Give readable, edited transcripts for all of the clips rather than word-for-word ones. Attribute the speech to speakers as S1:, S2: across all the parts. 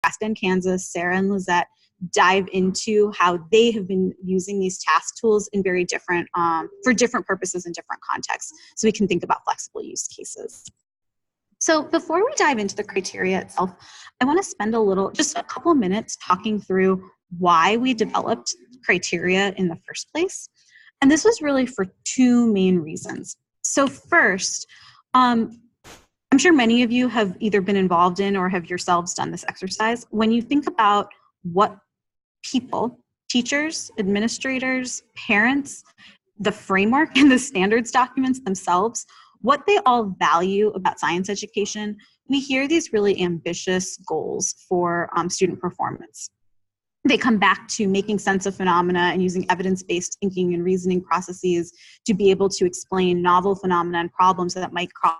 S1: Nebraska and Kansas, Sarah and Lizette, dive into how they have been using these task tools in very different, for different purposes in different contexts. So we can think about flexible use cases. So before we dive into the criteria itself, I want to spend just a couple of minutes talking through why we developed criteria in the first place. And this was really for two main reasons. So first, I'm sure many of you have either been involved in or have yourselves done this exercise. When you think about what people, teachers, administrators, parents, the framework and the standards documents themselves, what they all value about science education, we hear these really ambitious goals for student performance. They come back to making sense of phenomena and using evidence-based thinking and reasoning processes to be able to explain novel phenomena and problems that might cross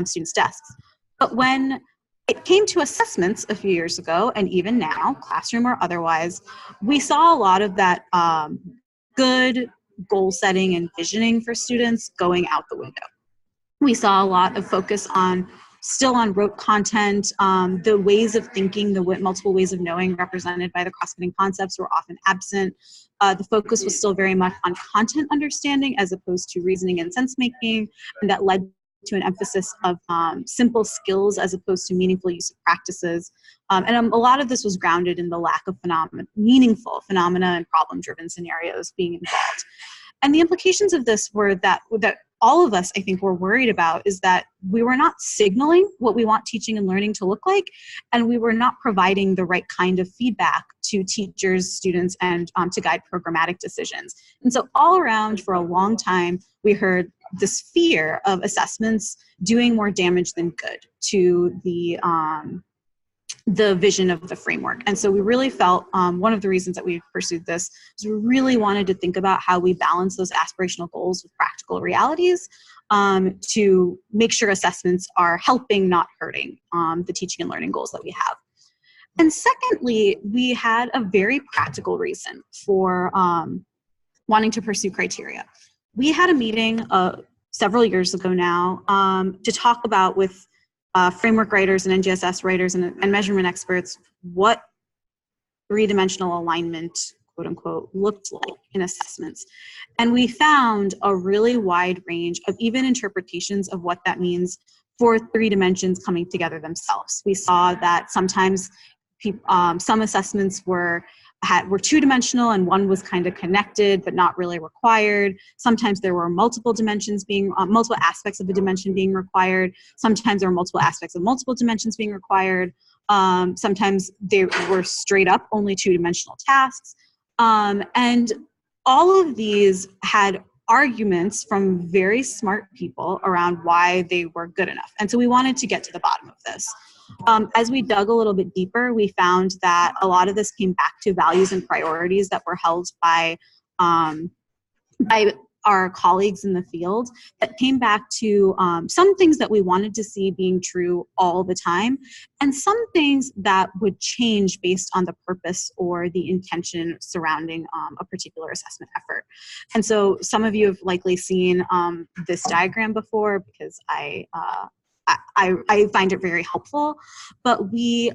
S1: students' desks. But when it came to assessments a few years ago, and even now, classroom or otherwise, we saw a lot of that good goal setting and visioning for students going out the window. We saw a lot of focus still on rote content. The ways of thinking, the multiple ways of knowing represented by the cross-cutting concepts were often absent. The focus was still very much on content understanding as opposed to reasoning and sense-making, and that led to an emphasis of simple skills as opposed to meaningful use of practices. And a lot of this was grounded in the lack of meaningful phenomena and problem-driven scenarios being involved. And the implications of this were that all of us, I think, were worried about is that we were not signaling what we want teaching and learning to look like, and we were not providing the right kind of feedback to teachers, students, and to guide programmatic decisions. And so all around, for a long time, we heard this fear of assessments doing more damage than good to the vision of the framework. And so we really felt one of the reasons that we pursued this was we really wanted to think about how we balance those aspirational goals with practical realities to make sure assessments are helping, not hurting the teaching and learning goals that we have. And secondly, we had a very practical reason for wanting to pursue criteria. We had a meeting several years ago now to talk about with framework writers and NGSS writers and measurement experts what three-dimensional alignment, quote unquote, looked like in assessments. And we found a really wide range of even interpretations of what that means for three dimensions coming together themselves. We saw that sometimes some assessments were two-dimensional and one was kind of connected but not really required. Sometimes there were multiple aspects of a dimension being required. Sometimes there were multiple aspects of multiple dimensions being required. Sometimes they were straight up only two-dimensional tasks. And all of these had arguments from very smart people around why they were good enough. And so we wanted to get to the bottom of this. As we dug a little bit deeper, we found that a lot of this came back to values and priorities that were held by our colleagues in the field, that came back to some things that we wanted to see being true all the time, and some things that would change based on the purpose or the intention surrounding a particular assessment effort. And so some of you have likely seen this diagram before, because I find it very helpful, but we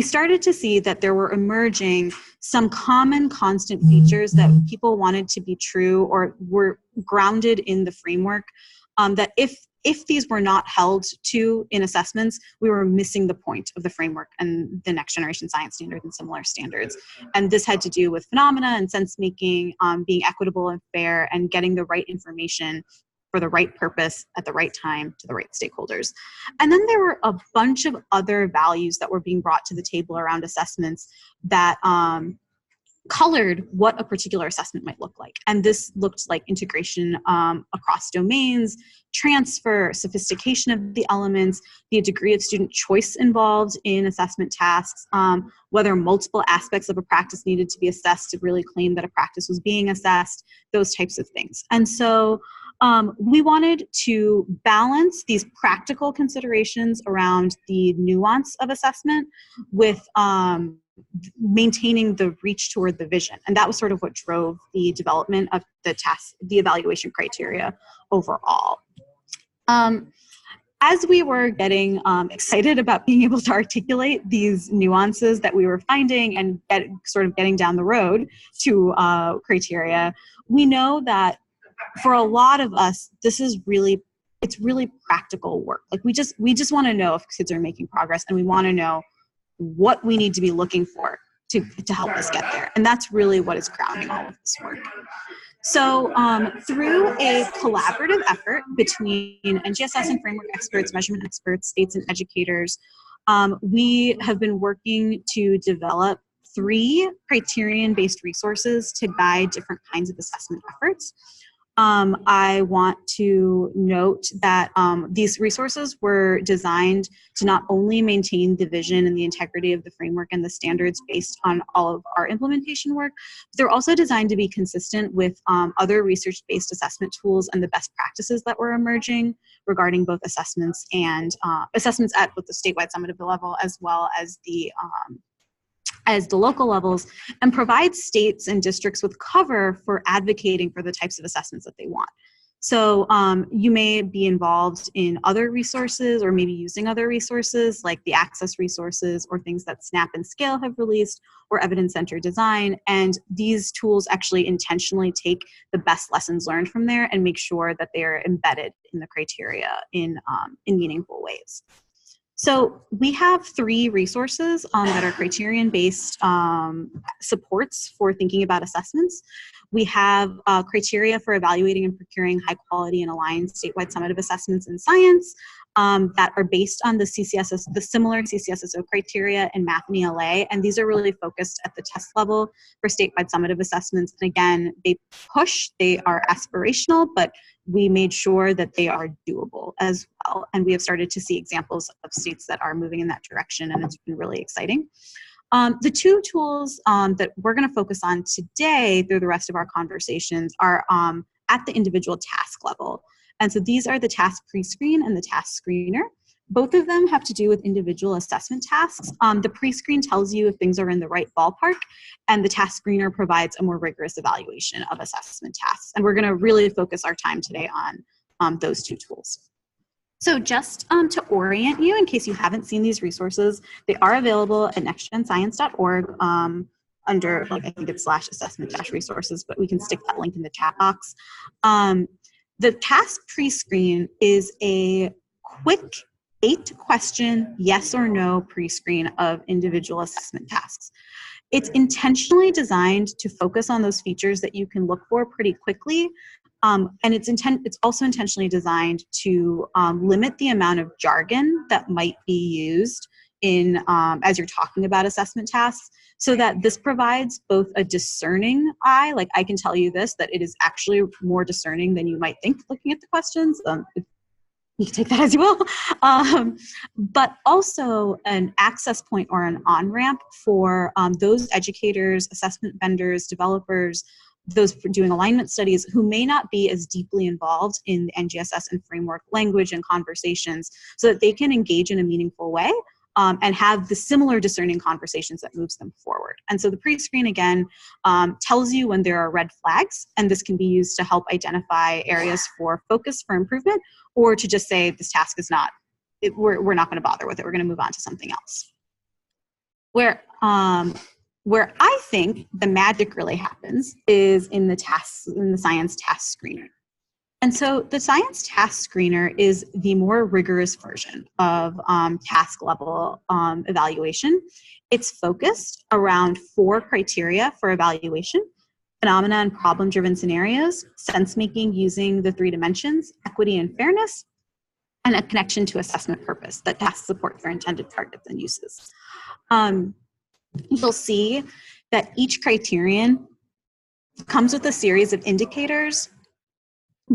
S1: started to see that there were emerging some common constant features that people wanted to be true or were grounded in the framework, that if these were not held to in assessments, we were missing the point of the framework and the next generation science standard and similar standards. And this had to do with phenomena and sense making, being equitable and fair, and getting the right information for the right purpose at the right time to the right stakeholders. And then there were a bunch of other values that were being brought to the table around assessments that colored what a particular assessment might look like. And this looked like integration across domains, transfer, sophistication of the elements, the degree of student choice involved in assessment tasks, whether multiple aspects of a practice needed to be assessed to really claim that a practice was being assessed, those types of things. And so we wanted to balance these practical considerations around the nuance of assessment with maintaining the reach toward the vision. And that was sort of what drove the development of the evaluation criteria overall. as we were getting excited about being able to articulate these nuances that we were finding and sort of getting down the road to criteria, we know that for a lot of us, it's really practical work. Like we just want to know if kids are making progress, and we want to know what we need to be looking for to help us get there. And that's really what is grounding all of this work. So through a collaborative effort between NGSS and framework experts, measurement experts, states, and educators, we have been working to develop 3 criterion-based resources to guide different kinds of assessment efforts. I want to note that these resources were designed to not only maintain the vision and the integrity of the framework and the standards based on all of our implementation work, but they're also designed to be consistent with other research-based assessment tools and the best practices that were emerging regarding both assessments and assessments at both the statewide summative level as well as the local levels, and provide states and districts with cover for advocating for the types of assessments that they want. So you may be involved in other resources or maybe using other resources like the access resources or things that SNAP and Scale have released or evidence-centered design. And these tools actually intentionally take the best lessons learned from there and make sure that they are embedded in the criteria in meaningful ways. So we have 3 resources that are criterion-based supports for thinking about assessments. We have criteria for evaluating and procuring high quality and aligned statewide summative assessments in science that are based on the similar CCSSO criteria in math and ELA. And these are really focused at the test level for statewide summative assessments. And again, they are aspirational, but we made sure that they are doable as well. And we have started to see examples of states that are moving in that direction, and it's been really exciting. The 2 tools that we're going to focus on today through the rest of our conversations are at the individual task level. And so these are the task pre-screen and the task screener. Both of them have to do with individual assessment tasks. The pre-screen tells you if things are in the right ballpark, and the task screener provides a more rigorous evaluation of assessment tasks. And we're going to really focus our time today on those 2 tools. So just to orient you, in case you haven't seen these resources, they are available at nextgenscience.org under, I think it's /assessment-resources, but we can stick that link in the chat box. The task pre-screen is a quick 8-question yes or no pre-screen of individual assessment tasks. It's intentionally designed to focus on those features that you can look for pretty quickly. And it's also intentionally designed to limit the amount of jargon that might be used in as you're talking about assessment tasks, so that this provides both a discerning eye, like I can tell you this, that it is actually more discerning than you might think looking at the questions. You can take that as you will, but also an access point or an on-ramp for those educators, assessment vendors, developers, those doing alignment studies who may not be as deeply involved in the NGSS and framework language and conversations, so that they can engage in a meaningful way and have the similar discerning conversations that moves them forward. And so the pre-screen, again, tells you when there are red flags, and this can be used to help identify areas for focus for improvement, or to just say this task is not, we're not going to bother with it, we're going to move on to something else. Where I think the magic really happens is in the science task screener. And so the science task screener is the more rigorous version of task level evaluation. It's focused around 4 criteria for evaluation: phenomena and problem-driven scenarios, sense-making using the 3 dimensions, equity and fairness, and a connection to assessment purpose that tasks support their intended targets and uses. You'll see that each criterion comes with a series of indicators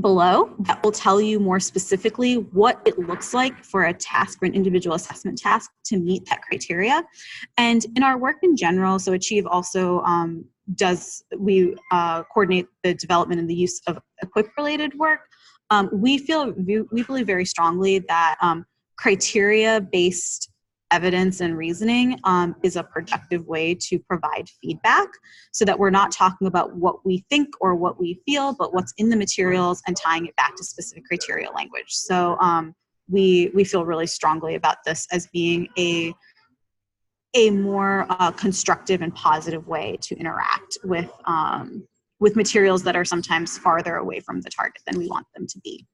S1: below that will tell you more specifically what it looks like for a task, for an individual assessment task, to meet that criteria. And in our work in general, so Achieve also coordinate the development and the use of equip-related work. We believe very strongly that criteria-based evidence and reasoning is a productive way to provide feedback, so that we're not talking about what we think or what we feel, but what's in the materials and tying it back to specific criteria language. So we feel really strongly about this as being a more constructive and positive way to interact with materials that are sometimes farther away from the target than we want them to be.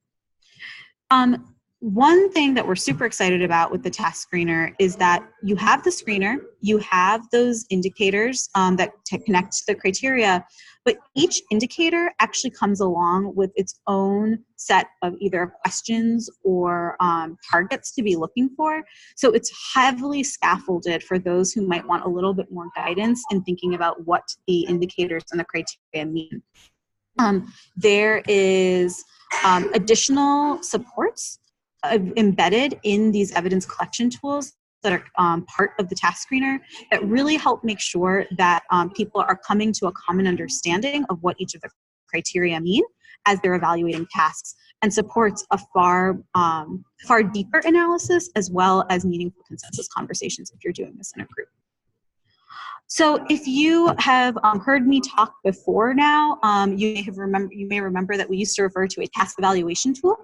S1: One thing that we're super excited about with the task screener is that you have the screener, you have those indicators that connect to the criteria, but each indicator actually comes along with its own set of either questions or targets to be looking for. So it's heavily scaffolded for those who might want a little bit more guidance in thinking about what the indicators and the criteria mean. There is additional supports embedded in these evidence collection tools that are part of the task screener that really help make sure that people are coming to a common understanding of what each of the criteria mean as they're evaluating tasks, and supports a far deeper analysis as well as meaningful consensus conversations if you're doing this in a group. So if you have heard me talk before now, you may remember that we used to refer to a task evaluation tool.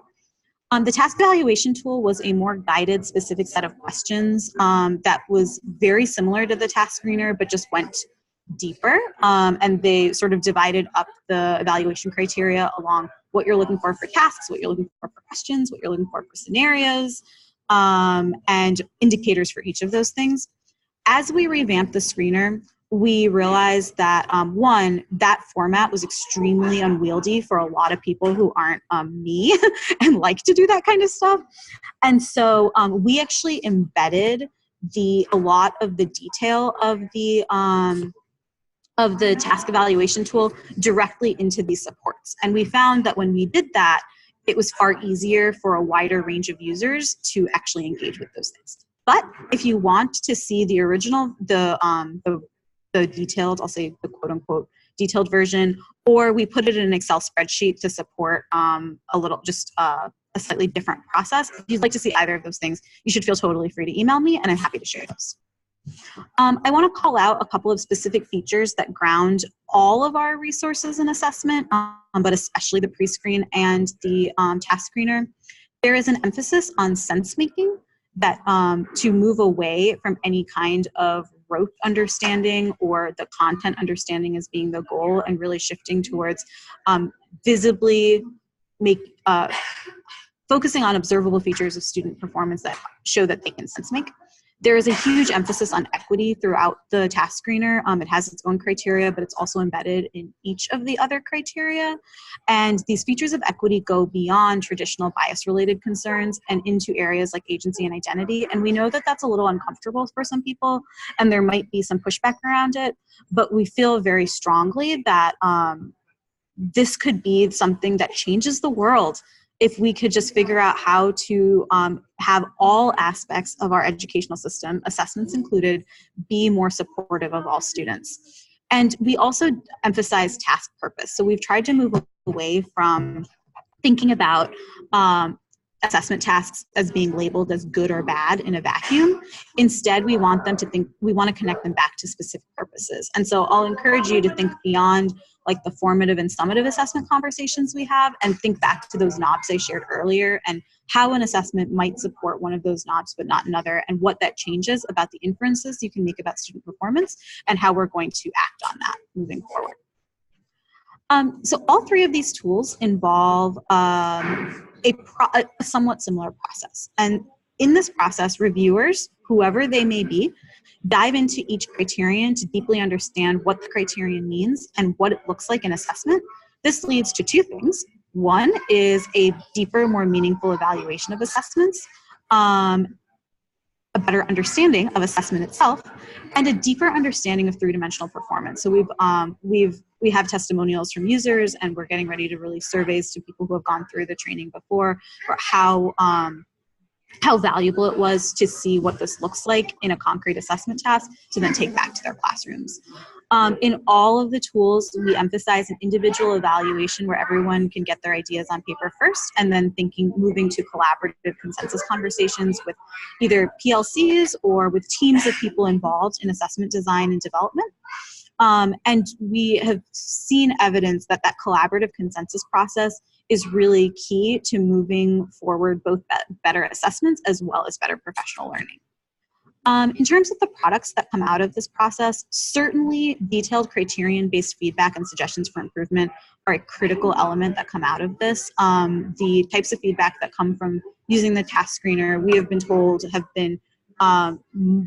S1: The task evaluation tool was a more guided, specific set of questions that was very similar to the task screener, but just went deeper. And they sort of divided up the evaluation criteria along what you're looking for tasks, what you're looking for questions, what you're looking for scenarios, and indicators for each of those things. As we revamped the screener, we realized that, one, that format was extremely unwieldy for a lot of people who aren't me and like to do that kind of stuff. And so we actually embedded a lot of the detail of the task evaluation tool directly into these supports. And we found that when we did that, it was far easier for a wider range of users to actually engage with those things. But if you want to see the original, the detailed, I'll say the quote unquote detailed version, or we put it in an Excel spreadsheet to support a slightly different process. If you'd like to see either of those things, you should feel totally free to email me and I'm happy to share those. I want to call out a couple of specific features that ground all of our resources and assessment, but especially the pre-screen and the task screener. There is an emphasis on sense making, that to move away from any kind of rote understanding or the content understanding as being the goal, and really shifting towards visibly focusing on observable features of student performance that show that they can sense make. There is a huge emphasis on equity throughout the task screener. It has its own criteria, but it's also embedded in each of the other criteria. And these features of equity go beyond traditional bias-related concerns and into areas like agency and identity. And we know that that's a little uncomfortable for some people, and there might be some pushback around it, but we feel very strongly that this could be something that changes the world if we could just figure out how to have all aspects of our educational system, assessments included, be more supportive of all students. And we also emphasize task purpose. So we've tried to move away from thinking about assessment tasks as being labeled as good or bad in a vacuum. Instead, we want to connect them back to specific purposes. And so I'll encourage you to think beyond like the formative and summative assessment conversations we have, and think back to those knobs I shared earlier and how an assessment might support one of those knobs but not another, and what that changes about the inferences you can make about student performance and how we're going to act on that moving forward. So all three of these tools involve a somewhat similar process. And in this process, reviewers, whoever they may be, dive into each criterion to deeply understand what the criterion means and what it looks like in assessment. This leads to two things. One is a deeper, more meaningful evaluation of assessments, a better understanding of assessment itself, and a deeper understanding of three-dimensional performance. So we have testimonials from users, and we're getting ready to release surveys to people who have gone through the training before for how valuable it was to see what this looks like in a concrete assessment task to then take back to their classrooms. In all of the tools, we emphasize an individual evaluation where everyone can get their ideas on paper first, and then moving to collaborative consensus conversations with either PLCs or with teams of people involved in assessment design and development. And we have seen evidence that that collaborative consensus process is really key to moving forward both better assessments as well as better professional learning. In terms of the products that come out of this process, certainly detailed criterion-based feedback and suggestions for improvement are a critical element that come out of this. The types of feedback that come from using the task screener, we have been told, have been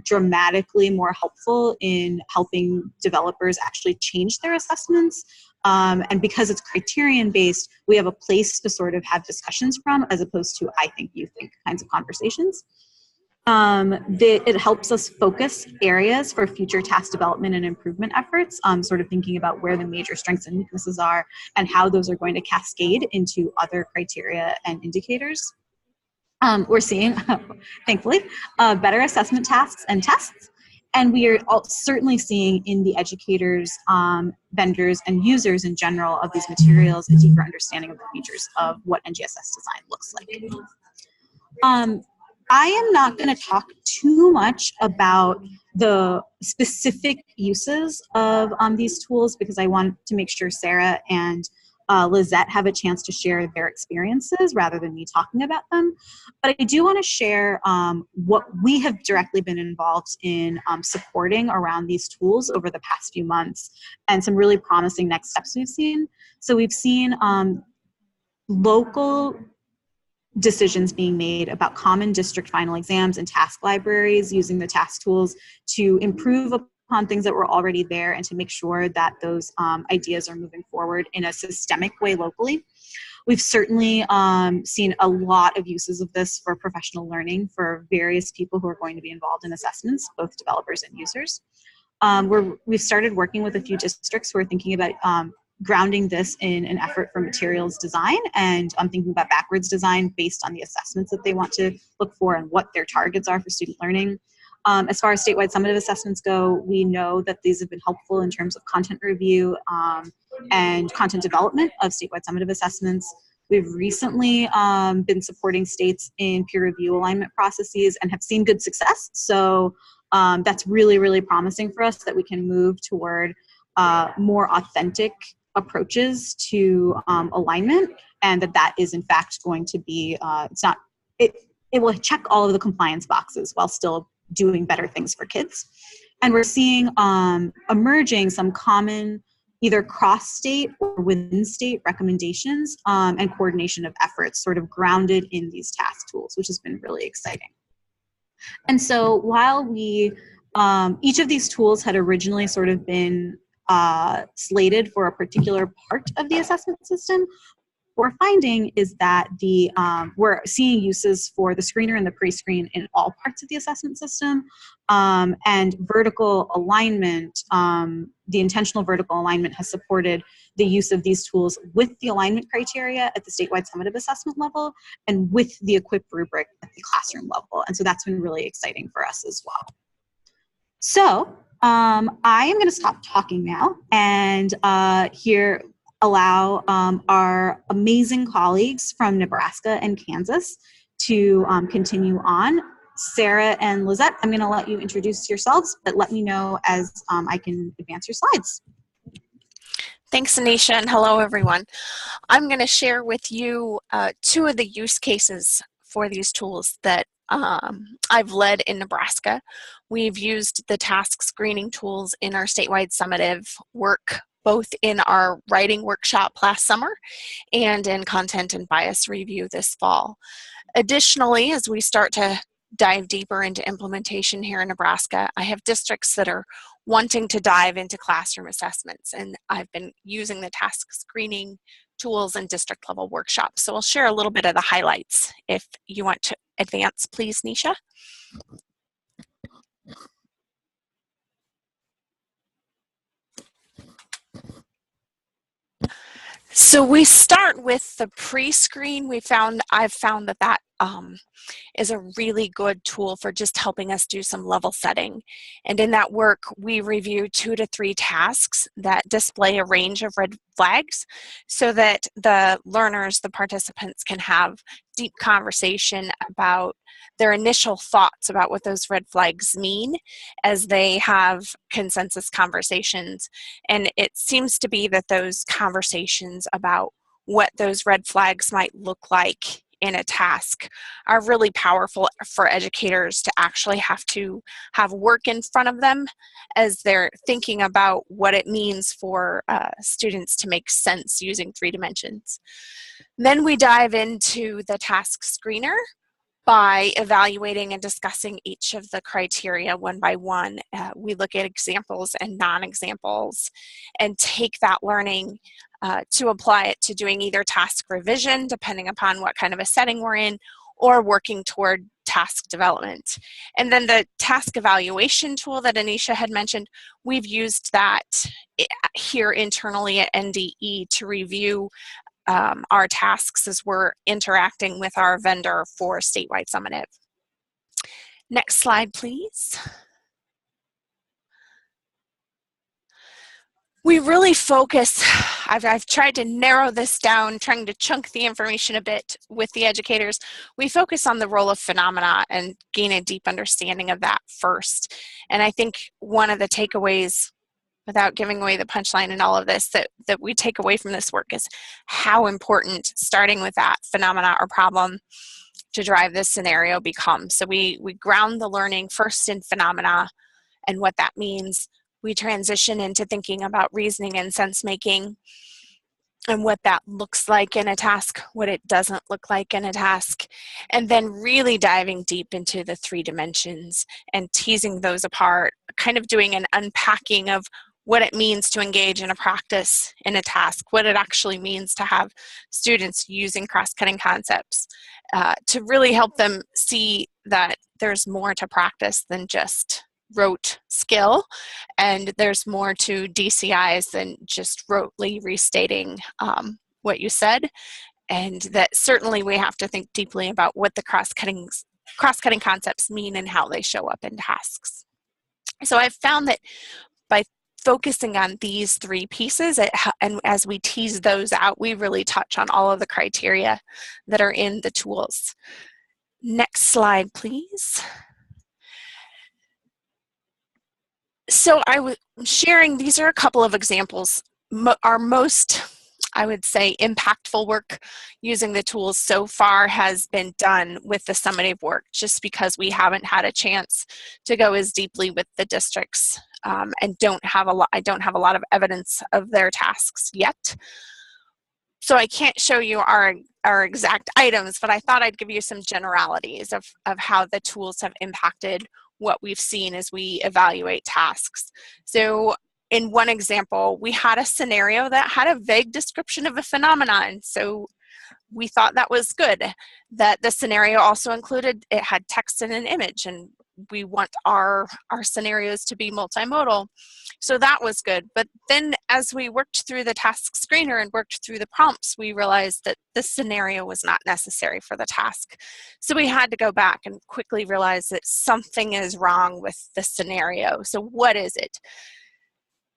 S1: dramatically more helpful in helping developers actually change their assessments. And because it's criterion-based, we have a place to sort of have discussions from, as opposed to I think, you think kinds of conversations. It helps us focus areas for future task development and improvement efforts, sort of thinking about where the major strengths and weaknesses are and how those are going to cascade into other criteria and indicators. We're seeing, thankfully, better assessment tasks and tests, and we are certainly seeing in the educators, vendors, and users in general of these materials a deeper understanding of the features of what NGSS design looks like. I am not going to talk too much about the specific uses of these tools because I want to make sure Sarah and Lizette have a chance to share their experiences rather than me talking about them. But I do want to share what we have directly been involved in supporting around these tools over the past few months and some really promising next steps we've seen. So we've seen local decisions being made about common district final exams and task libraries using the task tools to improve upon things that were already there and to make sure that those ideas are moving forward in a systemic way locally. We've certainly seen a lot of uses of this for professional learning for various people who are going to be involved in assessments, both developers and users. We've started working with a few districts who are thinking about grounding this in an effort for materials design, and I'm thinking about backwards design based on the assessments that they want to look for and what their targets are for student learning. As far as statewide summative assessments go, we know that these have been helpful in terms of content review and content development of statewide summative assessments. We've recently been supporting states in peer review alignment processes and have seen good success. So that's really, really promising for us that we can move toward more authentic approaches to alignment, and that is in fact going to be it will check all of the compliance boxes while still doing better things for kids. And we're seeing emerging some common either cross-state or within-state recommendations and coordination of efforts sort of grounded in these task tools, which has been really exciting. And so while we each of these tools had originally sort of been slated for a particular part of the assessment system, what we're finding is that we're seeing uses for the screener and the pre-screen in all parts of the assessment system, and vertical alignment, the intentional vertical alignment has supported the use of these tools with the alignment criteria at the statewide summative assessment level and with the equip rubric at the classroom level. And so that's been really exciting for us as well. So I am going to stop talking now and allow our amazing colleagues from Nebraska and Kansas to continue on. Sarah and Lizette, I'm going to let you introduce yourselves, but let me know as I can advance your slides.
S2: Thanks, Anisha, and hello, everyone. I'm going to share with you two of the use cases for these tools that I've led in Nebraska. We've used the task screening tools in our statewide summative work, both in our writing workshop last summer and in content and bias review this fall. Additionally, as we start to dive deeper into implementation here in Nebraska, I have districts that are wanting to dive into classroom assessments, and I've been using the task screening tools in district level workshops. So I'll share a little bit of the highlights. If you want to advance, please, Nisha. So we start with the pre-screen. I've found that is a really good tool for just helping us do some level setting. And in that work, we review 2 to 3 tasks that display a range of red flags so that the learners, the participants, can have deep conversation about their initial thoughts about what those red flags mean as they have consensus conversations. And it seems to be that those conversations about what those red flags might look like in a task are really powerful for educators to actually have to have work in front of them as they're thinking about what it means for students to make sense using 3 dimensions. Then we dive into the task screener by evaluating and discussing each of the criteria one by one. We look at examples and non-examples and take that learning to apply it to doing either task revision, depending upon what kind of a setting we're in, or working toward task development. And then the task evaluation tool that Anisha had mentioned, we've used that here internally at NDE to review our tasks as we're interacting with our vendor for statewide summative. Next slide, please. We really focus, I've tried to narrow this down, trying to chunk the information a bit with the educators. We focus on the role of phenomena and gain a deep understanding of that first. And I think one of the takeaways, without giving away the punchline in all of this, that we take away from this work is how important starting with that phenomena or problem to drive this scenario becomes. So we ground the learning first in phenomena and what that means. We transition into thinking about reasoning and sense making and what that looks like in a task, what it doesn't look like in a task, and then really diving deep into the 3 dimensions and teasing those apart, kind of doing an unpacking of what it means to engage in a practice in a task, what it actually means to have students using cross-cutting concepts to really help them see that there's more to practice than just rote skill, and there's more to DCIs than just rotely restating what you said, and that certainly we have to think deeply about what the cross-cutting concepts mean and how they show up in tasks. So I've found that by focusing on these 3 pieces, and as we tease those out, we really touch on all of the criteria that are in the tools. Next slide, please. So I was sharing, these are a couple of examples. Our most, I would say, impactful work using the tools so far has been done with the summative work, just because we haven't had a chance to go as deeply with the districts and I don't have a lot of evidence of their tasks yet. So I can't show you our exact items, but I thought I'd give you some generalities of how the tools have impacted what we've seen as we evaluate tasks. So in one example, we had a scenario that had a vague description of a phenomenon. So we thought that was good, that the scenario also included, it had text and an image, and we want our scenarios to be multimodal. So that was good. But then as we worked through the task screener and worked through the prompts, we realized that the scenario was not necessary for the task. So we had to go back and quickly realize that something is wrong with the scenario. So what is it?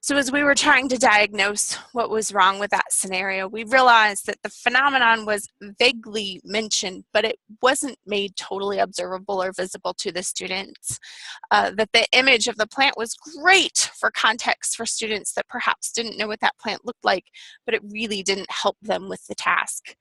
S2: So as we were trying to diagnose what was wrong with that scenario, we realized that the phenomenon was vaguely mentioned, but it wasn't made totally observable or visible to the students. That the image of the plant was great for context for students that perhaps didn't know what that plant looked like, but it really didn't help them with the task.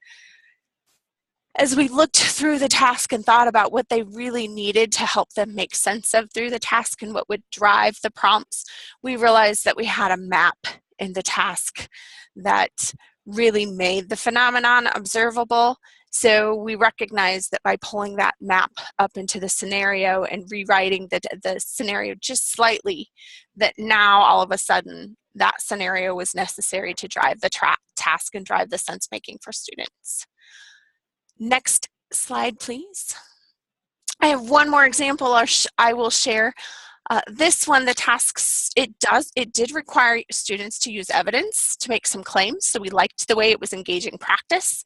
S2: As we looked through the task and thought about what they really needed to help them make sense of through the task and what would drive the prompts, we realized that we had a map in the task that really made the phenomenon observable. So we recognized that by pulling that map up into the scenario and rewriting the scenario just slightly, that now all of a sudden that scenario was necessary to drive the task and drive the sense making for students. Next slide, please. I have one more example I will share. This one, the tasks, it did require students to use evidence to make some claims, so we liked the way it was engaging practice.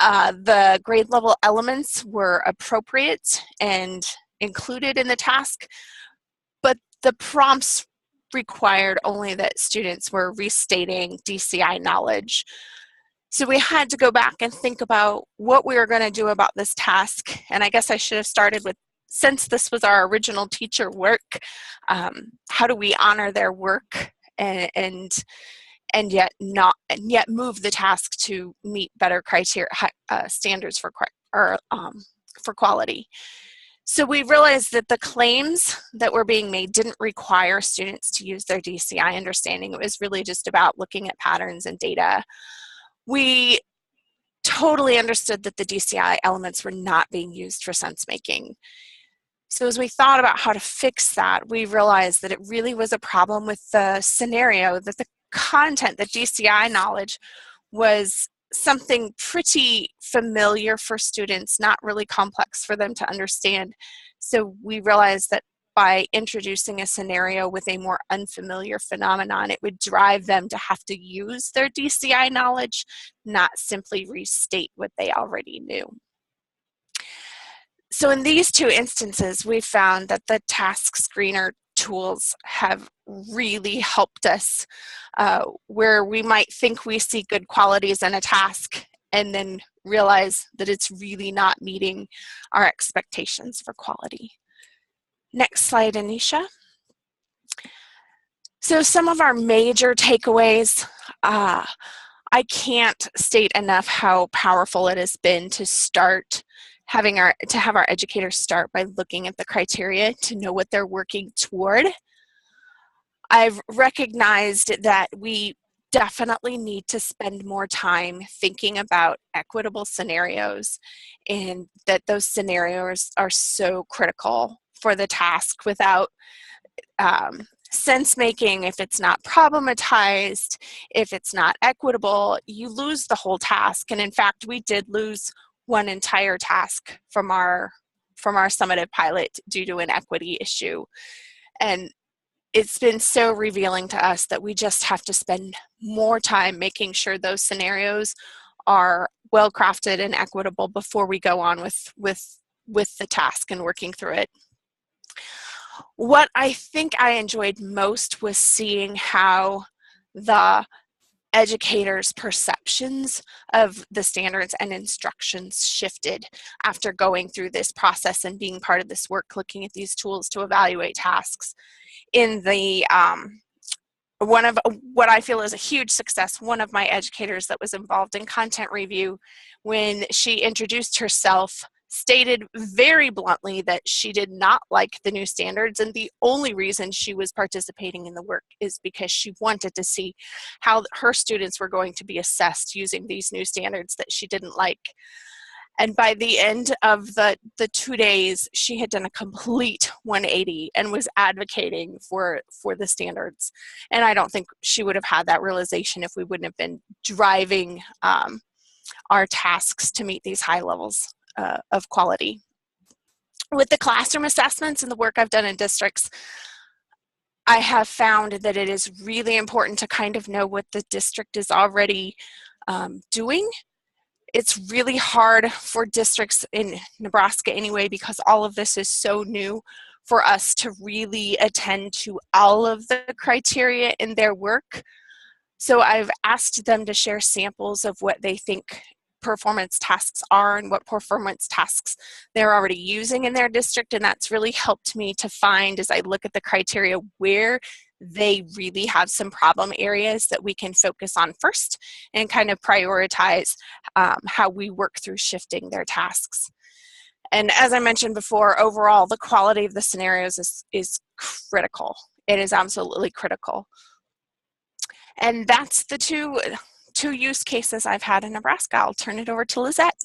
S2: The grade level elements were appropriate and included in the task, but the prompts required only that students were restating DCI knowledge. So we had to go back and think about what we were going to do about this task. And I guess I should have started with, since this was our original teacher work, how do we honor their work and yet move the task to meet better criteria standards for quality. So we realized that the claims that were being made didn't require students to use their DCI understanding. It was really just about looking at patterns and data. We totally understood that the DCI elements were not being used for sense making. So as we thought about how to fix that, we realized that it really was a problem with the scenario, that the content, the DCI knowledge, was something pretty familiar for students, not really complex for them to understand. So we realized that by introducing a scenario with a more unfamiliar phenomenon, it would drive them to have to use their DCI knowledge, not simply restate what they already knew. So in these two instances, we found that the task screener tools have really helped us where we might think we see good qualities in a task and then realize that it's really not meeting our expectations for quality. Next slide, Anisha. So some of our major takeaways, I can't state enough how powerful it has been to have our educators start by looking at the criteria to know what they're working toward. I've recognized that we definitely need to spend more time thinking about equitable scenarios, and that those scenarios are so critical for the task. Without sense making, if it's not problematized, if it's not equitable, you lose the whole task. And in fact, we did lose one entire task from our summative pilot due to an equity issue. And it's been so revealing to us that we just have to spend more time making sure those scenarios are well crafted and equitable before we go on with the task and working through it. What I think I enjoyed most was seeing how the educators' perceptions of the standards and instructions shifted after going through this process and being part of this work, looking at these tools to evaluate tasks. In the one of what I feel is a huge success, one of my educators that was involved in content review, when she introduced herself, stated very bluntly that she did not like the new standards, and the only reason she was participating in the work is because she wanted to see how her students were going to be assessed using these new standards that she didn't like. And by the end of the 2 days, she had done a complete 180 and was advocating for the standards. And I don't think she would have had that realization if we wouldn't have been driving our tasks to meet these high levels of quality. With the classroom assessments and the work I've done in districts, I have found that it is really important to kind of know what the district is already doing. It's really hard for districts in Nebraska anyway, because all of this is so new, for us to really attend to all of the criteria in their work. So I've asked them to share samples of what they think performance tasks are and what performance tasks they're already using in their district, and that's really helped me to find, as I look at the criteria, where they really have some problem areas that we can focus on first and kind of prioritize how we work through shifting their tasks. And as I mentioned before, overall, the quality of the scenarios is critical. It is absolutely critical. And that's the two use cases I've had in Nebraska. I'll turn it over to Lizette.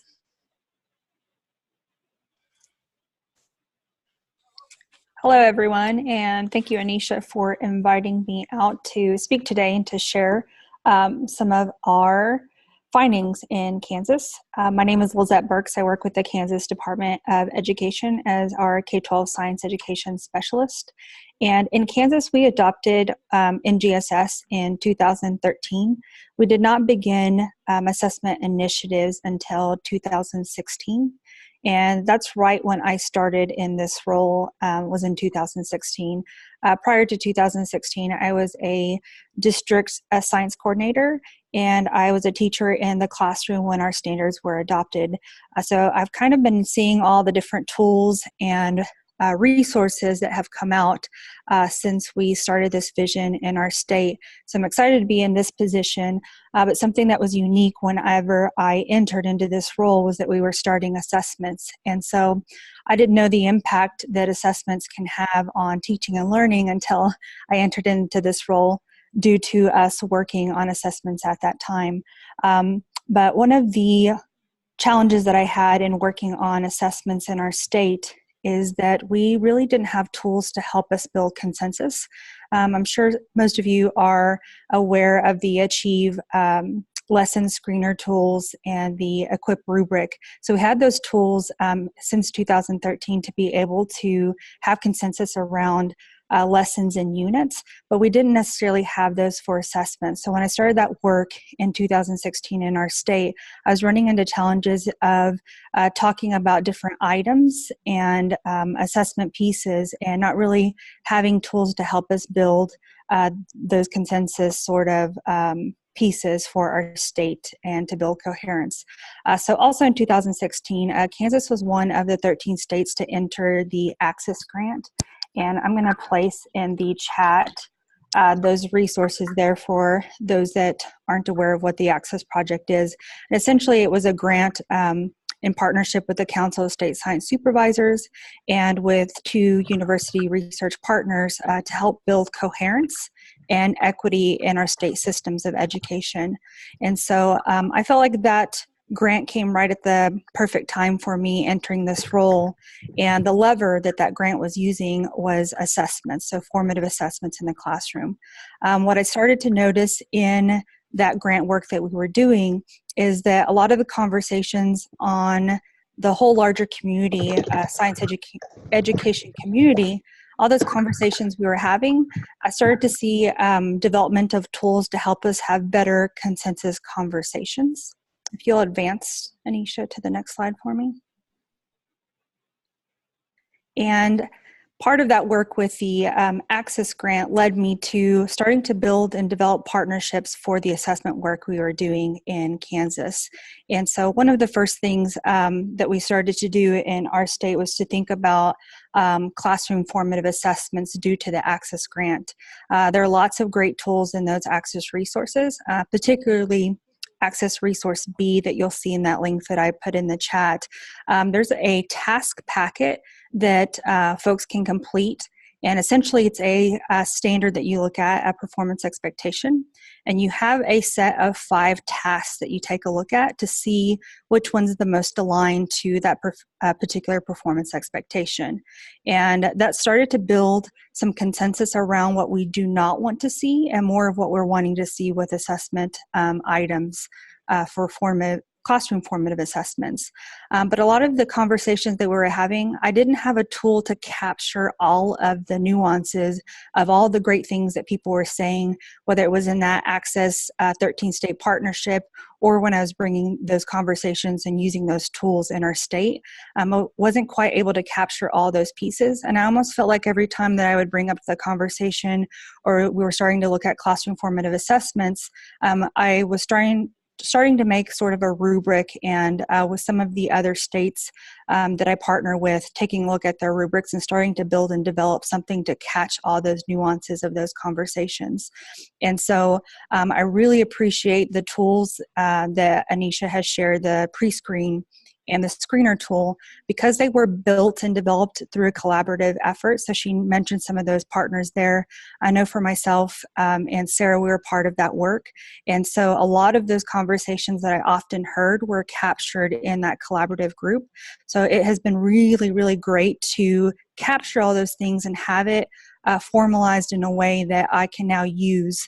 S3: Hello, everyone, and thank you, Anisha, for inviting me out to speak today and to share some of our findings in Kansas. My name is Lizette Burks. I work with the Kansas Department of Education as our K-12 science education specialist. And in Kansas, we adopted NGSS in 2013. We did not begin assessment initiatives until 2016. And that's right when I started in this role, was in 2016. Prior to 2016, I was a district science coordinator, and I was a teacher in the classroom when our standards were adopted. So I've kind of been seeing all the different tools and resources that have come out since we started this vision in our state. So I'm excited to be in this position, but something that was unique whenever I entered into this role was that we were starting assessments. And so I didn't know the impact that assessments can have on teaching and learning until I entered into this role due to us working on assessments at that time. But one of the challenges that I had in working on assessments in our state is that we really didn't have tools to help us build consensus. I'm sure most of you are aware of the Achieve lesson screener tools and the Equip rubric. So we had those tools since 2013 to be able to have consensus around lessons and units, but we didn't necessarily have those for assessment. So when I started that work in 2016 in our state, I was running into challenges of talking about different items and assessment pieces and not really having tools to help us build those consensus sort of pieces for our state and to build coherence. So also in 2016, Kansas was one of the 13 states to enter the Access Grant. And I'm going to place in the chat those resources there for those that aren't aware of what the Access Project is. And essentially, it was a grant in partnership with the Council of State Science Supervisors and with 2 university research partners to help build coherence and equity in our state systems of education. And so I felt like that grant came right at the perfect time for me entering this role. And the lever that that grant was using was assessments, so formative assessments in the classroom. What I started to notice in that grant work that we were doing is that a lot of the conversations on the whole larger community, science education community, all those conversations we were having, I started to see development of tools to help us have better consensus conversations. If you'll advance, Anisha, to the next slide for me. And part of that work with the Access Grant led me to starting to build and develop partnerships for the assessment work we were doing in Kansas. And so one of the first things that we started to do in our state was to think about classroom formative assessments due to the Access Grant. There are lots of great tools in those Access resources, particularly Access Resource B that you'll see in that link that I put in the chat. There's a task packet that folks can complete, and essentially it's a standard that you look at, a performance expectation, and you have a set of 5 tasks that you take a look at to see which one's the most aligned to that particular performance expectation. And that started to build some consensus around what we do not want to see and more of what we're wanting to see with assessment items for classroom formative assessments. But a lot of the conversations that we were having, I didn't have a tool to capture all of the nuances of all the great things that people were saying, whether it was in that Access 13 state partnership or when I was bringing those conversations and using those tools in our state. I wasn't quite able to capture all those pieces. And I almost felt like every time that I would bring up the conversation or we were starting to look at classroom formative assessments, I was starting to make sort of a rubric, and with some of the other states that I partner with, taking a look at their rubrics and starting to build and develop something to catch all those nuances of those conversations. And so I really appreciate the tools that Anisha has shared, the pre-screen and the screener tool, because they were built and developed through a collaborative effort. So she mentioned some of those partners there. I know for myself and Sarah, we were part of that work. And so a lot of those conversations that I often heard were captured in that collaborative group. So it has been really, really great to capture all those things and have it formalized in a way that I can now use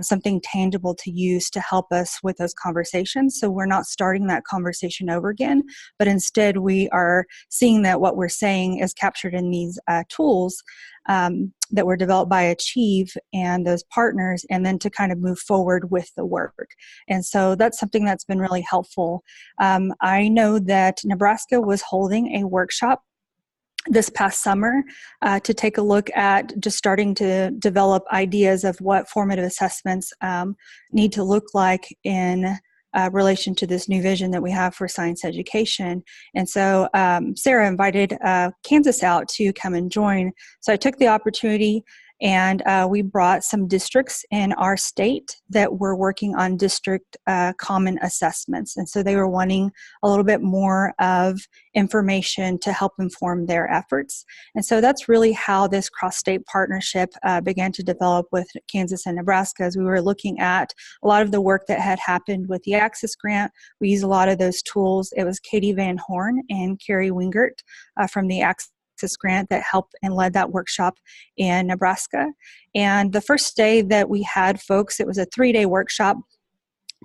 S3: something tangible to use to help us with those conversations. So we're not starting that conversation over again, but instead we are seeing that what we're saying is captured in these tools that were developed by Achieve and those partners, and then to kind of move forward with the work. And so that's something that's been really helpful. I know that Nebraska was holding a workshop this past summer to take a look at just starting to develop ideas of what formative assessments need to look like in relation to this new vision that we have for science education. And so Sarah invited Kansas out to come and join. So I took the opportunity, and we brought some districts in our state that were working on district common assessments. And so they were wanting a little bit more of information to help inform their efforts. And so that's really how this cross-state partnership began to develop with Kansas and Nebraska, as we were looking at a lot of the work that had happened with the Access Grant. We used a lot of those tools. It was Katie Van Horn and Carrie Wingert from the Access Grant that helped and led that workshop in Nebraska. And the first day that we had folks, it was a 3-day workshop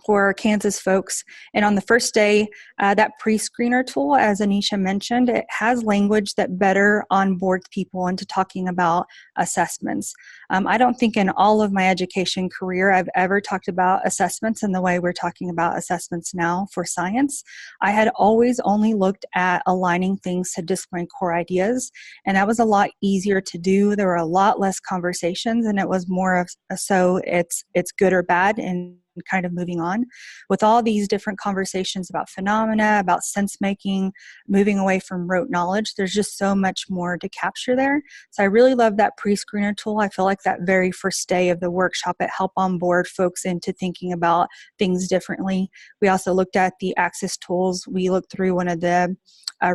S3: for Kansas folks. And on the first day, that pre-screener tool, as Anisha mentioned, it has language that better onboards people into talking about assessments. I don't think in all of my education career I've ever talked about assessments in the way we're talking about assessments now for science. I had always only looked at aligning things to discipline core ideas, and that was a lot easier to do. There were a lot less conversations, and it was more of so it's good or bad, and kind of moving on. With all these different conversations about phenomena, about sense making, moving away from rote knowledge, there's just so much more to capture there. So I really love that pre-screener tool. I feel like that very first day of the workshop, it helped onboard folks into thinking about things differently. We also looked at the Access tools. We looked through one of the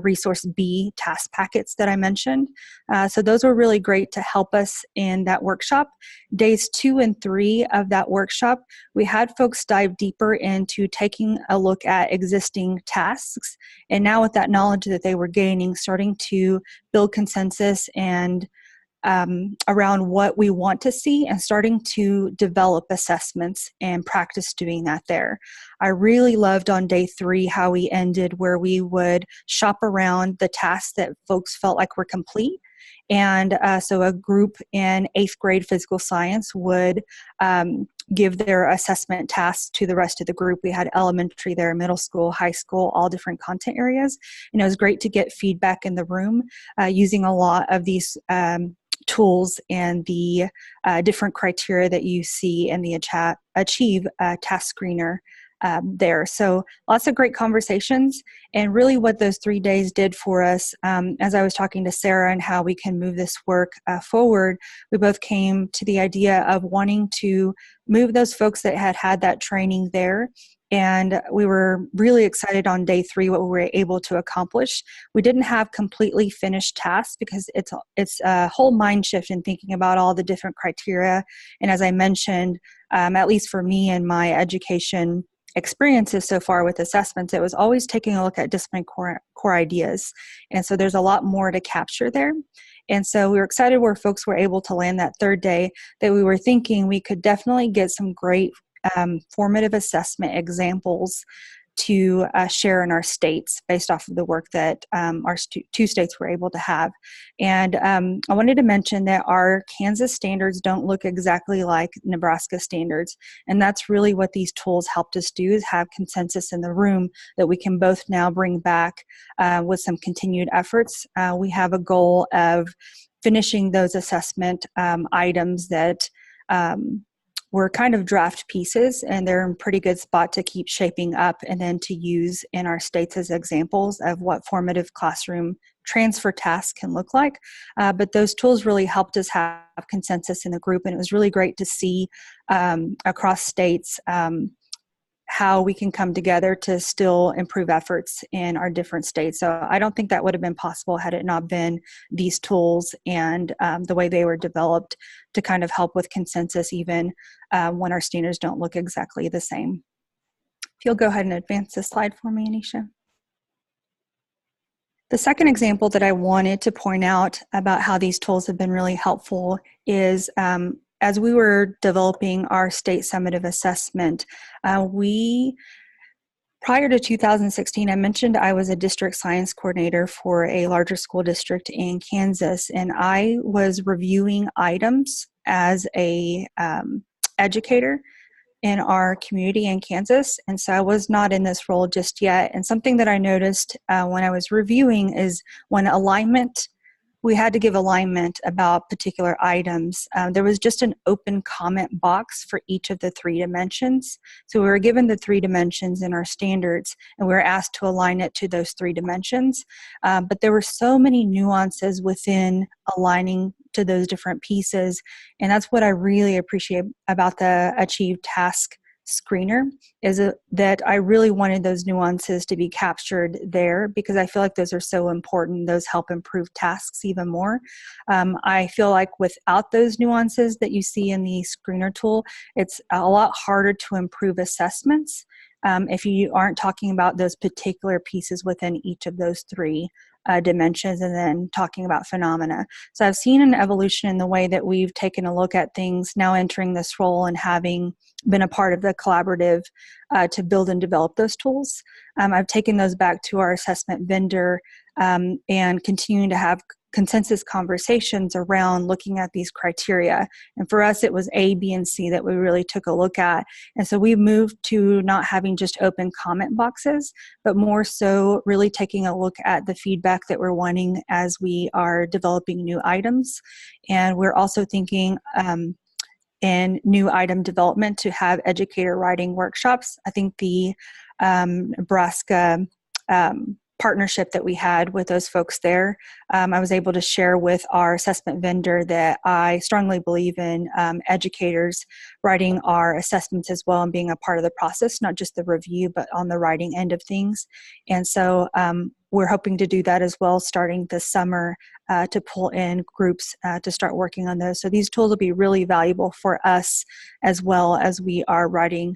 S3: resource B task packets that I mentioned. So those were really great to help us in that workshop. Days 2 and 3 of that workshop, we had folks dive deeper into taking a look at existing tasks, and now with that knowledge that they were gaining, starting to build consensus and around what we want to see, and starting to develop assessments and practice doing that there. I really loved on day 3 how we ended, where we would shop around the tasks that folks felt like were complete. And so a group in 8th grade physical science would give their assessment tasks to the rest of the group. We had elementary there, middle school, high school, all different content areas. And it was great to get feedback in the room using a lot of these tools and the different criteria that you see in the Achieve task screener there. So lots of great conversations, and really what those 3 days did for us, as I was talking to Sarah and how we can move this work forward, we both came to the idea of wanting to move those folks that had that training there. And we were really excited on day 3 what we were able to accomplish. We didn't have completely finished tasks because it's a whole mind shift in thinking about all the different criteria. And as I mentioned, at least for me and my education experiences so far with assessments, it was always taking a look at discipline core ideas. And so there's a lot more to capture there. And so we were excited where folks were able to land that 3rd day, that we were thinking we could definitely get some great formative assessment examples to share in our states based off of the work that our 2 states were able to have. And I wanted to mention that our Kansas standards don't look exactly like Nebraska standards. And that's really what these tools helped us do, is have consensus in the room that we can both now bring back with some continued efforts. We have a goal of finishing those assessment items that were kind of draft pieces, and they're in pretty good spot to keep shaping up and then to use in our states as examples of what formative classroom transfer tasks can look like. But those tools really helped us have consensus in the group, and it was really great to see across states how we can come together to still improve efforts in our different states. So I don't think that would have been possible had it not been these tools and the way they were developed to kind of help with consensus even when our standards don't look exactly the same. If you'll go ahead and advance this slide for me, Anisha. The second example that I wanted to point out about how these tools have been really helpful is as we were developing our state summative assessment, prior to 2016, I mentioned I was a district science coordinator for a larger school district in Kansas, and I was reviewing items as a educator in our community in Kansas. And so I was not in this role just yet. And something that I noticed when I was reviewing is when we had to give alignment about particular items. There was just an open comment box for each of the 3 dimensions. So we were given the 3 dimensions in our standards, and we were asked to align it to those 3 dimensions. But there were so many nuances within aligning to those different pieces. And that's what I really appreciate about the Achieve Task Screener, is that I really wanted those nuances to be captured there, because I feel like those are so important. Those help improve tasks even more. I feel like without those nuances that you see in the screener tool, it's a lot harder to improve assessments if you aren't talking about those particular pieces within each of those 3 dimensions, and then talking about phenomena. So I've seen an evolution in the way that we've taken a look at things now entering this role and having been a part of the collaborative to build and develop those tools. I've taken those back to our assessment vendor and continuing to have consensus conversations around looking at these criteria. And for us, it was A, B, and C that we really took a look at. And so we moved to not having just open comment boxes, but more so really taking a look at the feedback that we're wanting as we are developing new items. And we're also thinking in new item development to have educator writing workshops. I think the Nebraska partnership that we had with those folks there, I was able to share with our assessment vendor that I strongly believe in educators writing our assessments as well and being a part of the process, not just the review, but on the writing end of things. And so we're hoping to do that as well starting this summer to pull in groups to start working on those. So these tools will be really valuable for us as well as we are writing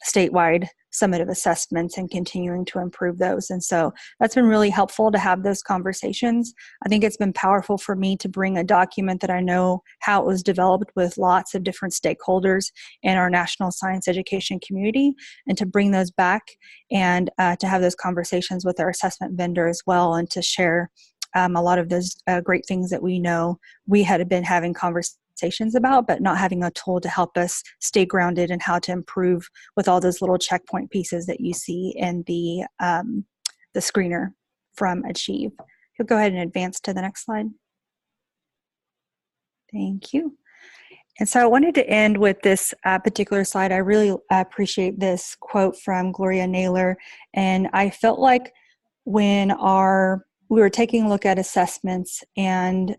S3: statewide summative assessments and continuing to improve those. And so that's been really helpful to have those conversations. I think it's been powerful for me to bring a document that I know how it was developed with lots of different stakeholders in our national science education community, and to bring those back and to have those conversations with our assessment vendor as well, and to share a lot of those great things that we know we had been having conversations about, but not having a tool to help us stay grounded and how to improve with all those little checkpoint pieces that you see in the screener from Achieve. You'll go ahead and advance to the next slide. Thank you. And so I wanted to end with this particular slide. I really appreciate this quote from Gloria Naylor, and I felt like when we were taking a look at assessments and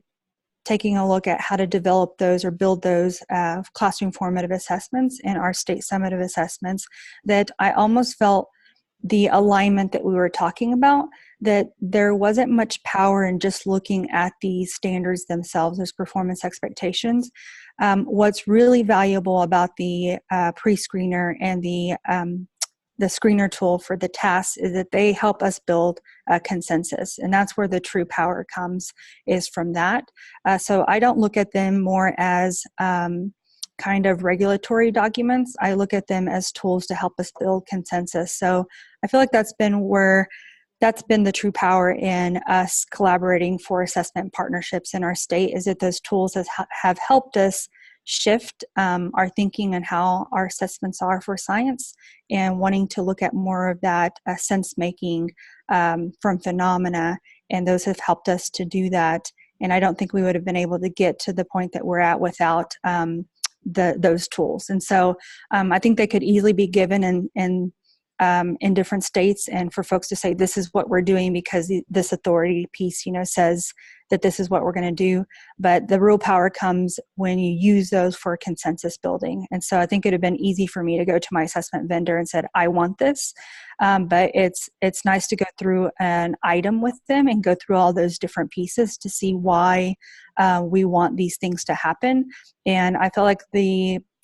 S3: taking a look at how to develop those or build those classroom formative assessments and our state summative assessments, that I almost felt the alignment that we were talking about, that there wasn't much power in just looking at the standards themselves as performance expectations. What's really valuable about the pre-screener and the screener tool for the tasks is that they help us build a consensus. And that's where the true power comes, is from that. So I don't look at them more as kind of regulatory documents. I look at them as tools to help us build consensus. So I feel like that's been the true power in us collaborating for assessment partnerships in our state, is that those tools have helped us shift our thinking and how our assessments are for science, and wanting to look at more of that sense making from phenomena, and those have helped us to do that. And I don't think we would have been able to get to the point that we're at without those tools. And so I think they could easily be given in different states, and for folks to say, this is what we're doing because this authority piece, says that this is what we're going to do. But the real power comes when you use those for consensus building. And so I think it would have been easy for me to go to my assessment vendor and said, I want this. but it's nice to go through an item with them and go through all those different pieces to see why we want these things to happen. And I feel like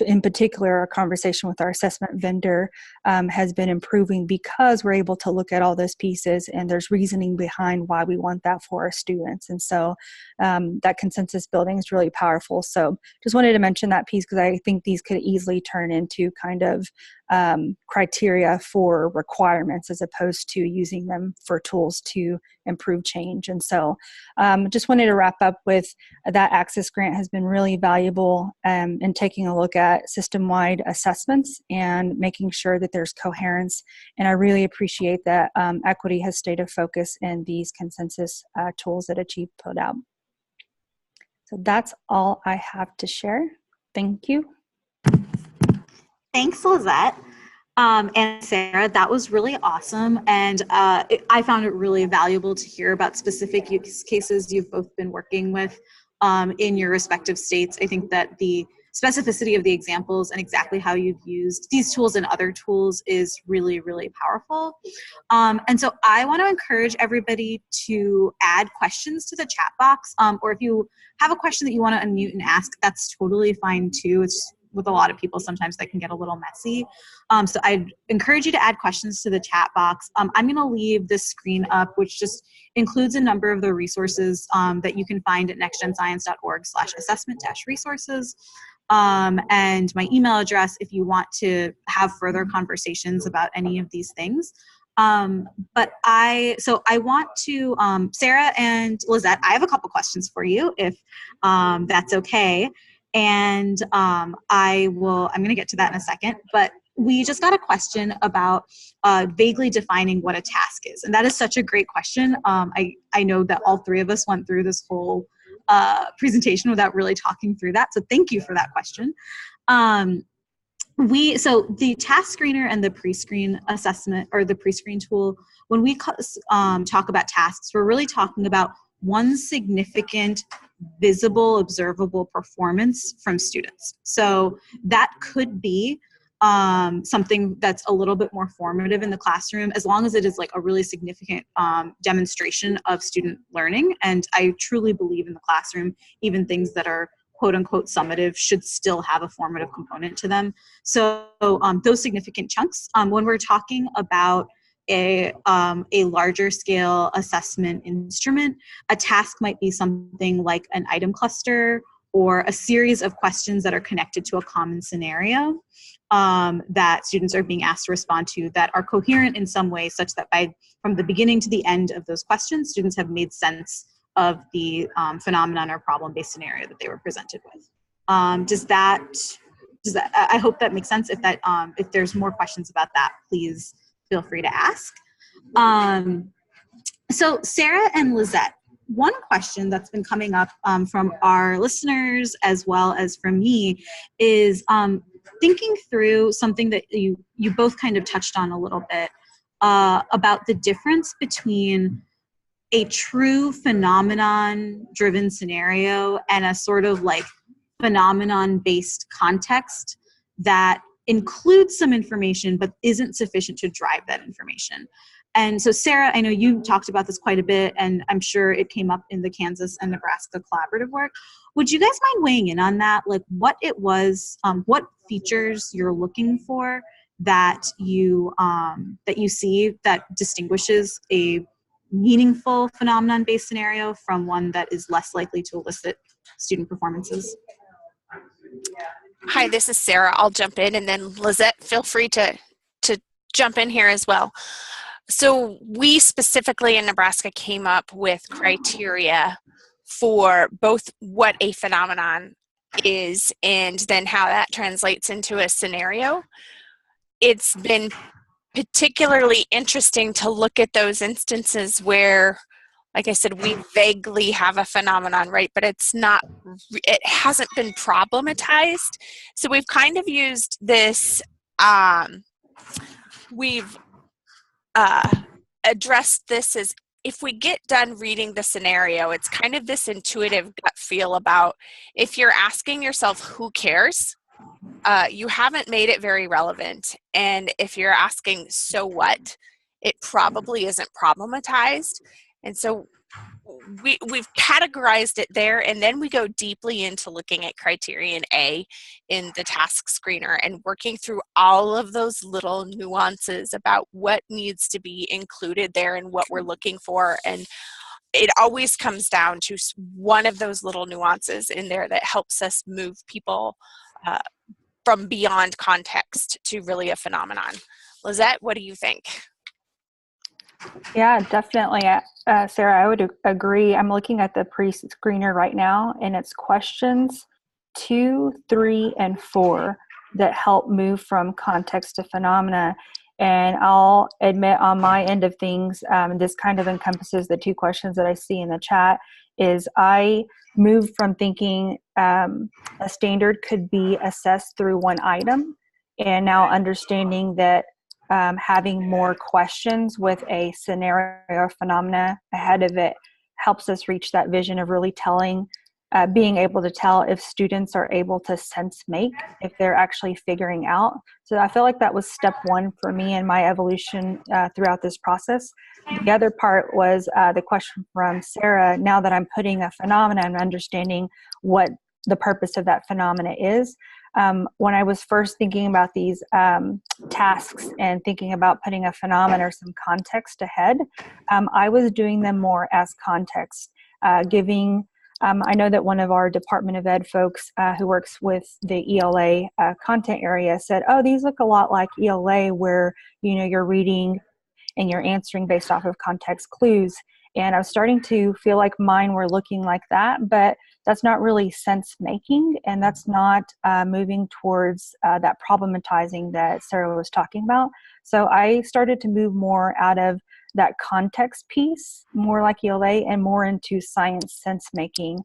S3: in particular, our conversation with our assessment vendor has been improving because we're able to look at all those pieces and there's reasoning behind why we want that for our students. And so that consensus building is really powerful. So just wanted to mention that piece because I think these could easily turn into kind of criteria for requirements as opposed to using them for tools to improve change. And so just wanted to wrap up with that Access grant has been really valuable in taking a look at system-wide assessments and making sure that there's coherence. And I really appreciate that equity has stayed a focus in these consensus tools that Achieve put out. So that's all I have to share. Thank you.
S1: Thanks, Lizette. And Sarah, that was really awesome. And I found it really valuable to hear about specific use cases you've both been working with in your respective states. I think that the specificity of the examples and exactly how you've used these tools and other tools is really, really powerful. And so I want to encourage everybody to add questions to the chat box, or if you have a question that you want to unmute and ask, that's totally fine too. It's with a lot of people, sometimes that can get a little messy. So I'd encourage you to add questions to the chat box. I'm going to leave this screen up, which just includes a number of the resources that you can find at nextgenscience.org/assessment-resources. And my email address if you want to have further conversations about any of these things. But I want to, Sarah and Lizette, I have a couple questions for you if that's okay. And I'm going to get to that in a second, but we just got a question about vaguely defining what a task is. And that is such a great question. I know that all three of us went through this whole presentation without really talking through that. So thank you for that question. So the task screener and the pre-screen assessment or the pre-screen tool, when we talk about tasks, we're really talking about one significant visible, observable performance from students. So that could be something that's a little bit more formative in the classroom, as long as it is like a really significant demonstration of student learning. And I truly believe in the classroom, even things that are quote unquote summative should still have a formative component to them. So those significant chunks, when we're talking about a larger scale assessment instrument, a task might be something like an item cluster or a series of questions that are connected to a common scenario that students are being asked to respond to that are coherent in some way such that from the beginning to the end of those questions, students have made sense of the phenomenon or problem-based scenario that they were presented with. I hope that makes sense. If there's more questions about that, please feel free to ask. So Sarah and Lizette, one question that's been coming up from our listeners as well as from me is thinking through something that you both kind of touched on a little bit about the difference between a true phenomenon-driven scenario and a sort of like phenomenon-based context that includes some information but isn't sufficient to drive that information. And so Sarah, I know you talked about this quite a bit, and I'm sure it came up in the Kansas and Nebraska collaborative work. Would you guys mind weighing in on that? Like what it was, what features you're looking for that you see that distinguishes a meaningful phenomenon-based scenario from one that is less likely to elicit student performances?
S2: Hi, this is Sarah. I'll jump in, and then Lizette, feel free to jump in here as well. So we specifically in Nebraska came up with criteria for both what a phenomenon is and then how that translates into a scenario. It's been particularly interesting to look at those instances where, like I said, we vaguely have a phenomenon, right? But it hasn't been problematized. So we've kind of used this, we've addressed this as if we get done reading the scenario, it's kind of this intuitive gut feel about if you're asking yourself, who cares? you haven't made it very relevant. And if you're asking, so what, it probably isn't problematized. And so we've categorized it there, and then we go deeply into looking at criterion A in the task screener and working through all of those little nuances about what needs to be included there and what we're looking for. And it always comes down to one of those little nuances in there that helps us move people from beyond context to really a phenomenon. Lizette, what do you think?
S3: Yeah, definitely. Sarah, I would agree. I'm looking at the pre-screener right now, and it's questions 2, 3, and 4 that help move from context to phenomena. And I'll admit on my end of things, this kind of encompasses the 2 questions that I see in the chat, is I moved from thinking a standard could be assessed through one item, and now understanding that having more questions with a scenario or phenomena ahead of it helps us reach that vision of really being able to tell if students are able to sense make, if they're actually figuring out. So I feel like that was step 1 for me in my evolution throughout this process. The other part was the question from Sarah. Now that I'm putting a phenomena and understanding what the purpose of that phenomena is, when I was first thinking about these tasks and thinking about putting a phenomenon or some context ahead, I was doing them more as context, giving. I know that one of our Department of Ed folks who works with the ELA content area said, "Oh, these look a lot like ELA, where you're reading and you're answering based off of context clues." And I was starting to feel like mine were looking like that, but that's not really sense making, and that's not moving towards that problematizing that Sarah was talking about. So I started to move more out of that context piece, more like ELA, and more into science sense making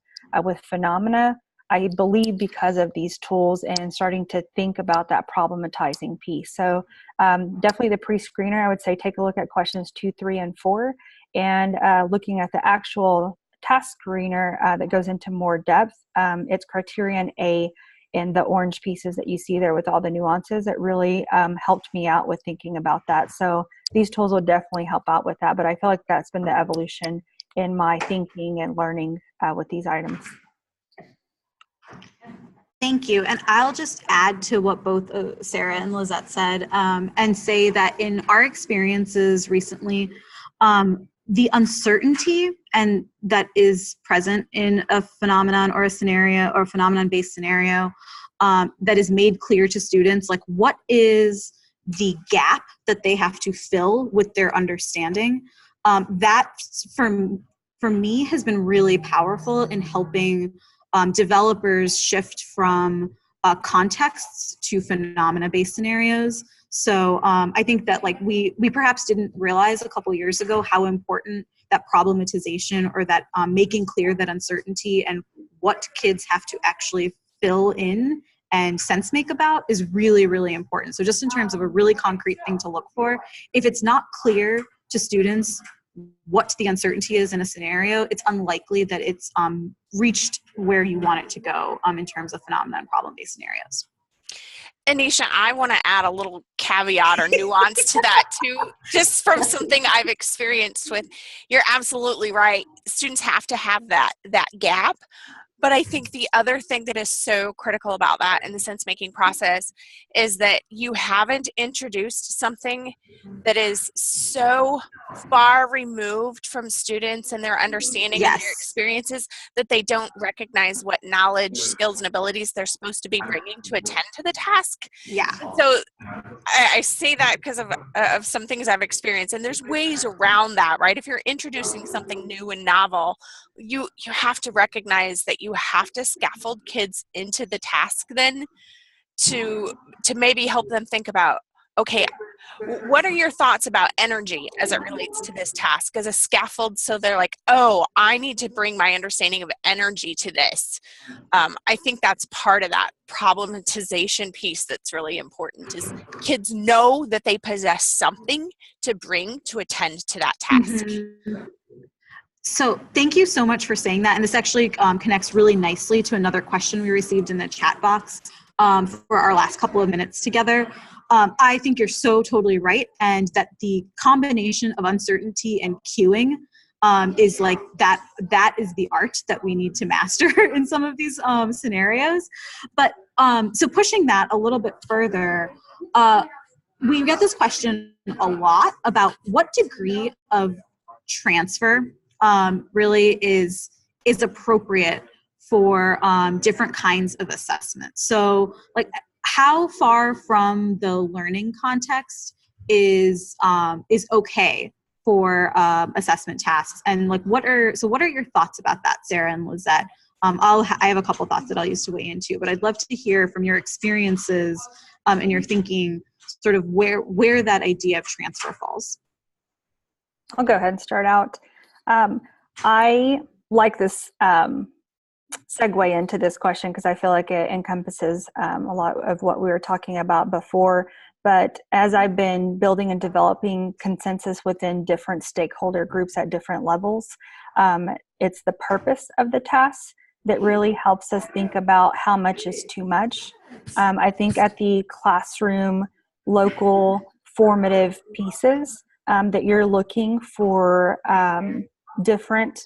S3: with phenomena, I believe, because of these tools and starting to think about that problematizing piece. So definitely the pre-screener, I would say take a look at questions 2, 3, and 4, and looking at the actual task screener that goes into more depth. It's criterion A in the orange pieces that you see there with all the nuances. It really helped me out with thinking about that. So these tools will definitely help out with that, but I feel like that's been the evolution in my thinking and learning with these items.
S1: Thank you. And I'll just add to what both Sarah and Lizette said and say that in our experiences recently, the uncertainty and that is present in a phenomenon or a scenario or a phenomenon-based scenario that is made clear to students, like what is the gap that they have to fill with their understanding, that for me has been really powerful in helping developers shift from contexts to phenomena-based scenarios. So I think that we perhaps didn't realize a couple years ago how important that problematization or that making clear that uncertainty and what kids have to actually fill in and sense make about is really, really important. So just in terms of a really concrete thing to look for, if it's not clear to students what the uncertainty is in a scenario, it's unlikely that it's reached where you want it to go in terms of phenomena and problem-based scenarios.
S2: Anisha, I want to add a little caveat or nuance to that too, just from something I've experienced with. You're absolutely right. Students have to have that gap. But I think the other thing that is so critical about that in the sense-making process is that you haven't introduced something that is so far removed from students and their understanding and their experiences that they don't recognize what knowledge, skills, and abilities they're supposed to be bringing to attend to the task.
S1: Yeah.
S2: So I say that because of some things I've experienced, and there's ways around that, right? If you're introducing something new and novel, you have to recognize that you have to scaffold kids into the task then to maybe help them think about, okay, what are your thoughts about energy as it relates to this task as a scaffold? So they're like, oh, I need to bring my understanding of energy to this. I think that's part of that problematization piece that's really important, is kids know that they possess something to bring to attend to that task.
S1: Mm-hmm. So thank you so much for saying that. And this actually connects really nicely to another question we received in the chat box for our last couple of minutes together. I think you're so totally right, and that the combination of uncertainty and cueing is like that is the art that we need to master in some of these scenarios. But so pushing that a little bit further, we get this question a lot about what degree of transfer really is appropriate for different kinds of assessment. So like, how far from the learning context is okay for assessment tasks, and like what are your thoughts about that, Sarah and Lizette? I have a couple thoughts that I'll use to weigh into, but I'd love to hear from your experiences and your thinking, sort of where that idea of transfer falls.
S3: I'll go ahead and start out. I like this segue into this question because I feel like it encompasses a lot of what we were talking about before. But as I've been building and developing consensus within different stakeholder groups at different levels, it's the purpose of the task that really helps us think about how much is too much. I think at the classroom, local, formative pieces, that you're looking for different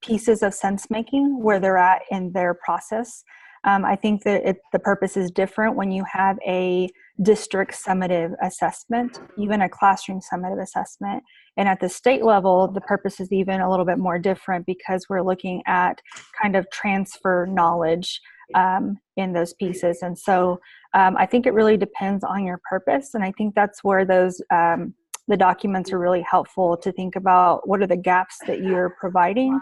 S3: pieces of sense making where they're at in their process. I think that the purpose is different when you have a district summative assessment, even a classroom summative assessment. And at the state level, the purpose is even a little bit more different because we're looking at kind of transfer knowledge in those pieces. And so I think it really depends on your purpose. And I think that's where those the documents are really helpful to think about what are the gaps that you're providing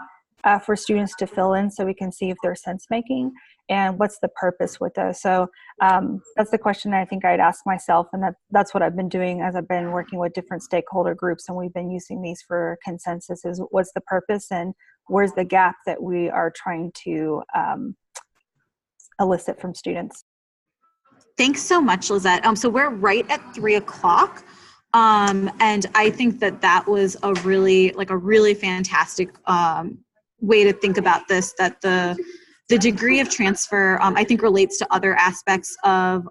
S3: for students to fill in so we can see if they're sense making and what's the purpose with those. So that's the question I think I'd ask myself, and that's what I've been doing as I've been working with different stakeholder groups, and we've been using these for consensus, is what's the purpose and where's the gap that we are trying to elicit from students.
S1: Thanks so much, Lizette. So we're right at 3:00. And I think that was a really fantastic way to think about this, that the degree of transfer, I think, relates to other aspects of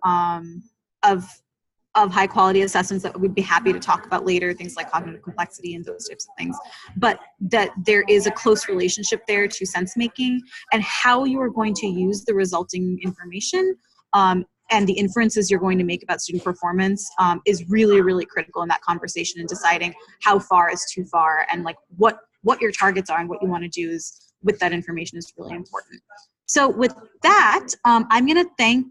S1: high quality assessments that we'd be happy to talk about later, things like cognitive complexity and those types of things. But that there is a close relationship there to sense making, and how you are going to use the resulting information and the inferences you're going to make about student performance is really, really critical in that conversation, and deciding how far is too far, and like what your targets are and what you want to do is with that information is really important. So with that, I'm going to thank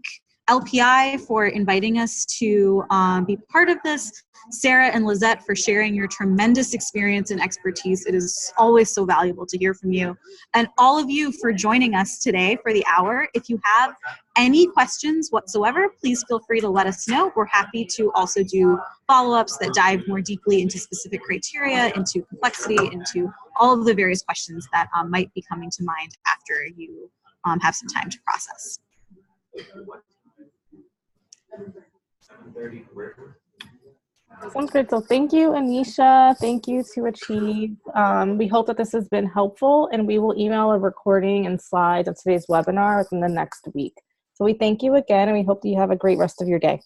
S1: LPI for inviting us to be part of this, Sarah and Lizette for sharing your tremendous experience and expertise. It is always so valuable to hear from you, and all of you for joining us today for the hour. If you have any questions whatsoever, please feel free to let us know. We're happy to also do follow-ups that dive more deeply into specific criteria, into complexity, into all of the various questions that might be coming to mind after you have some time to process.
S4: Sounds good. So thank you, Anisha. Thank you to Achieve. We hope that this has been helpful, and we will email a recording and slides of today's webinar within the next week. So we thank you again, and we hope that you have a great rest of your day.